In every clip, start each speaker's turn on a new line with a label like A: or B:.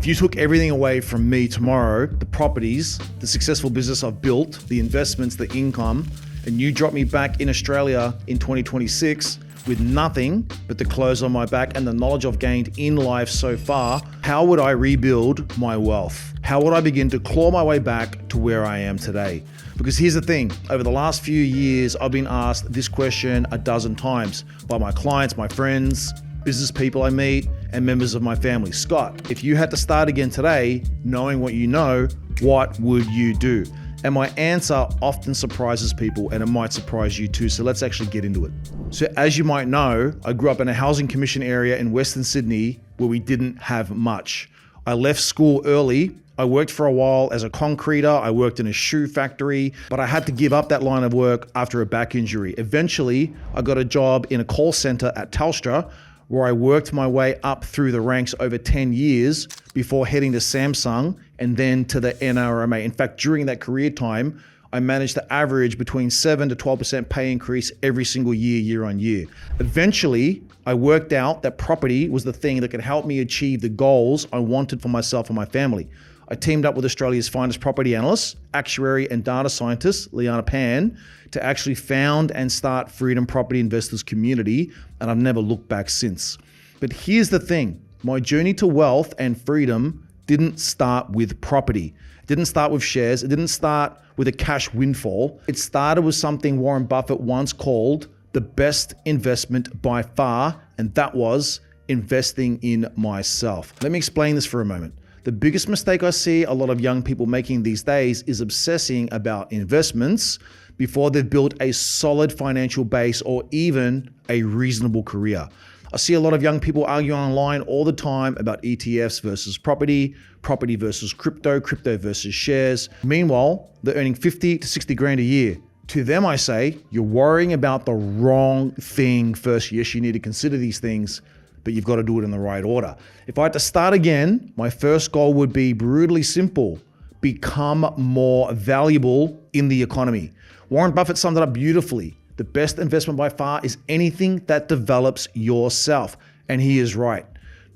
A: If you took everything away from me tomorrow, the properties, the successful business I've built, the investments, the income, and you drop me back in Australia in 2026 with nothing but the clothes on my back and the knowledge I've gained in life so far, how would I rebuild my wealth? How would I begin to claw my way back to where I am today? Because here's the thing, over the last few years, I've been asked this question a dozen times by my clients, my friends, business people I meet, and members of my family. Scott, if you had to start again today, knowing what you know, what would you do? And my answer often surprises people, and it might surprise you too. So let's actually get into it. So as you might know, I grew up in a housing commission area in Western Sydney where we didn't have much. I left school early. I worked for a while as a concreter. I worked in a shoe factory, but I had to give up that line of work after a back injury. Eventually, I got a job in a call center at Telstra, where I worked my way up through the ranks over 10 years before heading to Samsung and then to the NRMA. In fact, during that career time, I managed to average between 7 to 12% pay increase every single year on year. Eventually, I worked out that property was the thing that could help me achieve the goals I wanted for myself and my family. I teamed up with Australia's finest property analyst, actuary and data scientist, Liana Pan, to actually found and start Freedom Property Investors Community, and I've never looked back since. But here's the thing, my journey to wealth and freedom didn't start with property. It didn't start with shares. It didn't start with a cash windfall. It started with something Warren Buffett once called the best investment by far, and that was investing in myself. Let me explain this for a moment. The biggest mistake I see a lot of young people making these days is obsessing about investments before they've built a solid financial base or even a reasonable career. I see a lot of young people arguing online all the time about ETFs versus property, property versus crypto, crypto versus shares. Meanwhile, they're earning 50 to 60 grand a year. To them, I say, you're worrying about the wrong thing first. Yes, you need to consider these things, but you've got to do it in the right order. If I had to start again, my first goal would be brutally simple: become more valuable in the economy. Warren Buffett summed it up beautifully. The best investment by far is anything that develops yourself. And he is right.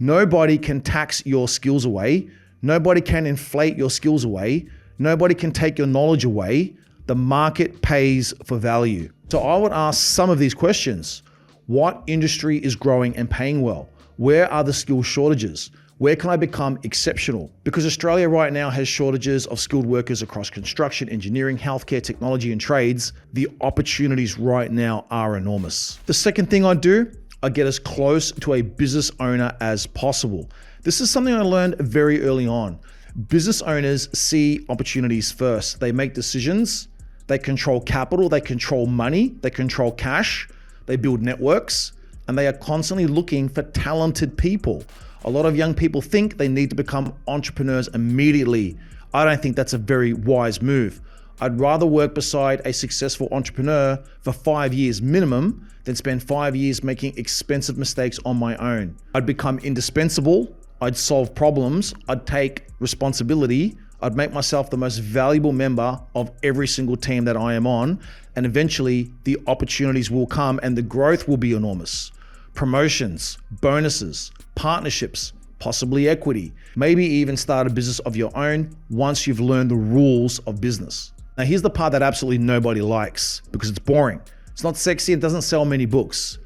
A: Nobody can tax your skills away. Nobody can inflate your skills away. Nobody can take your knowledge away. The market pays for value. So I would ask some of these questions. What industry is growing and paying well? Where are the skill shortages? Where can I become exceptional? Because Australia right now has shortages of skilled workers across construction, engineering, healthcare, technology, and trades. The opportunities right now are enormous. The second thing I do, I get as close to a business owner as possible. This is something I learned very early on. Business owners see opportunities first. They make decisions, they control capital, they control money, they control cash, they build networks, and they are constantly looking for talented people. A lot of young people think they need to become entrepreneurs immediately. I don't think that's a very wise move. I'd rather work beside a successful entrepreneur for 5 years minimum than spend 5 years making expensive mistakes on my own. I'd become indispensable. I'd solve problems. I'd take responsibility. I'd make myself the most valuable member of every single team that I am on. And eventually the opportunities will come and the growth will be enormous. Promotions, bonuses, partnerships, possibly equity, maybe even start a business of your own once you've learned the rules of business. Now here's the part that absolutely nobody likes because it's boring. It's not sexy, it doesn't sell many books.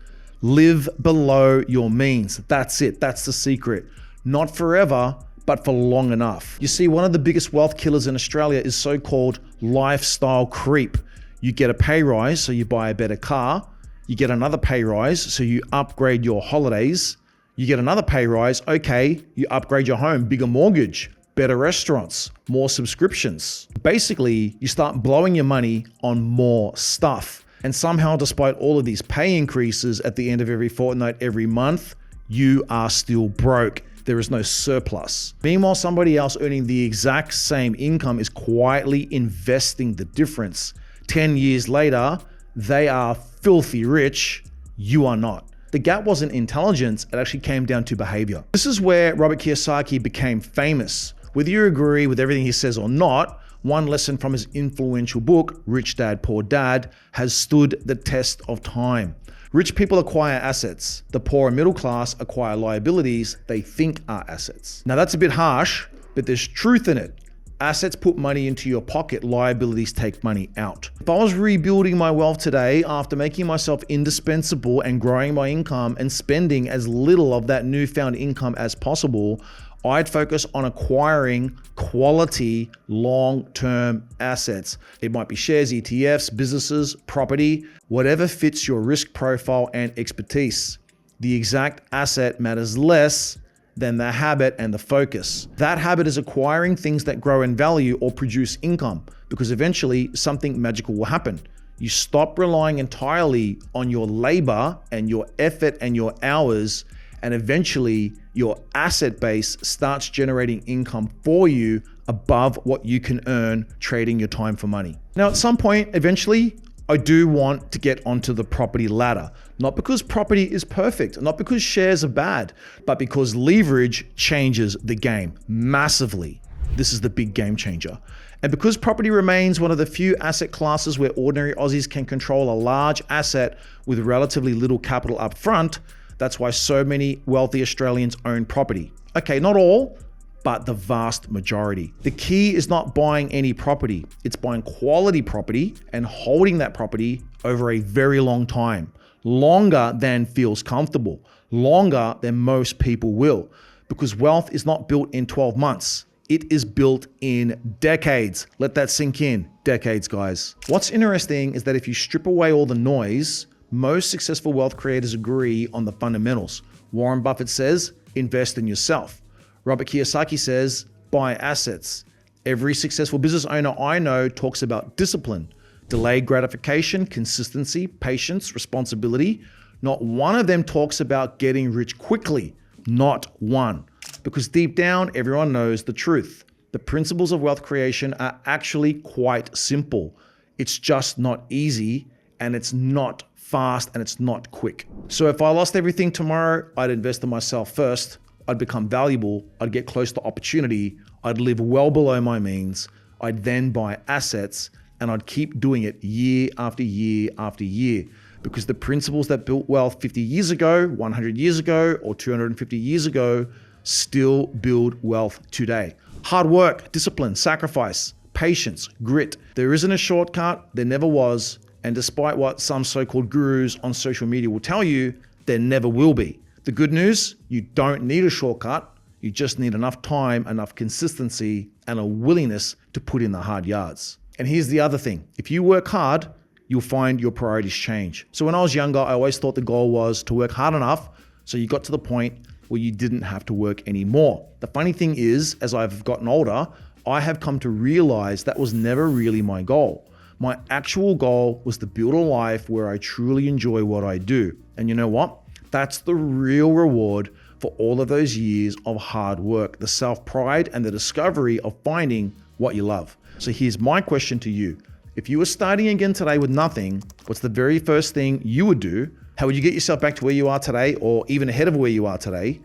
A: Live below your means. That's it, that's the secret. Not forever, but for long enough. You see, one of the biggest wealth killers in Australia is so-called lifestyle creep. You get a pay rise, so you buy a better car. You get another pay rise, so you upgrade your holidays. You get another pay rise, okay, you upgrade your home, bigger mortgage, better restaurants, more subscriptions. Basically, you start blowing your money on more stuff. And somehow, despite all of these pay increases at the end of every fortnight, every month, you are still broke. There is no surplus. Meanwhile, somebody else earning the exact same income is quietly investing the difference. 10 years later, they are filthy rich. You are not. The gap wasn't intelligence, it actually came down to behavior. This is where Robert Kiyosaki became famous. Whether you agree with everything he says or not, one lesson from his influential book, Rich Dad, Poor Dad, has stood the test of time. Rich people acquire assets. The poor and middle class acquire liabilities they think are assets. Now that's a bit harsh, but there's truth in it. Assets put money into your pocket, liabilities take money out. If I was rebuilding my wealth today after making myself indispensable and growing my income and spending as little of that newfound income as possible, I'd focus on acquiring quality long-term assets. It might be shares, ETFs, businesses, property, whatever fits your risk profile and expertise. The exact asset matters less than the habit and the focus. That habit is acquiring things that grow in value or produce income, because eventually something magical will happen. You stop relying entirely on your labor and your effort and your hours, and eventually your asset base starts generating income for you above what you can earn trading your time for money. Now, at some point, eventually, I do want to get onto the property ladder. Not because property is perfect, not because shares are bad, but because leverage changes the game massively. This is the big game changer. And because property remains one of the few asset classes where ordinary Aussies can control a large asset with relatively little capital up front, that's why so many wealthy Australians own property. Okay, not all, but the vast majority. The key is not buying any property. It's buying quality property and holding that property over a very long time. Longer than feels comfortable. Longer than most people will. Because wealth is not built in 12 months. It is built in decades. Let that sink in. Decades, guys. What's interesting is that if you strip away all the noise, most successful wealth creators agree on the fundamentals. Warren Buffett says, invest in yourself. Robert Kiyosaki says, buy assets. Every successful business owner I know talks about discipline, delayed gratification, consistency, patience, responsibility. Not one of them talks about getting rich quickly. Not one. Because deep down, everyone knows the truth. The principles of wealth creation are actually quite simple. It's just not easy, and it's not fast, and it's not quick. So if I lost everything tomorrow, I'd invest in myself first. I'd become valuable, I'd get close to opportunity, I'd live well below my means, I'd then buy assets, and I'd keep doing it year after year after year. Because the principles that built wealth 50 years ago, 100 years ago, or 250 years ago still build wealth today. Hard work, discipline, sacrifice, patience, grit. There isn't a shortcut, there never was, and despite what some so-called gurus on social media will tell you, there never will be. The good news, you don't need a shortcut. You just need enough time, enough consistency, and a willingness to put in the hard yards. And here's the other thing. If you work hard, you'll find your priorities change. So when I was younger, I always thought the goal was to work hard enough so you got to the point where you didn't have to work anymore. The funny thing is, as I've gotten older, I have come to realize that was never really my goal. My actual goal was to build a life where I truly enjoy what I do. And you know what? That's the real reward for all of those years of hard work, the self-pride and the discovery of finding what you love. So here's my question to you. If you were starting again today with nothing, what's the very first thing you would do? How would you get yourself back to where you are today, or even ahead of where you are today?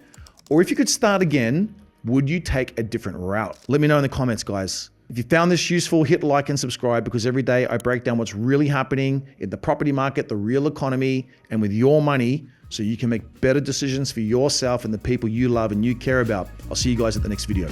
A: Or if you could start again, would you take a different route? Let me know in the comments, guys. If you found this useful, hit like and subscribe, because every day I break down what's really happening in the property market, the real economy, and with your money, so you can make better decisions for yourself and the people you love and you care about. I'll see you guys at the next video.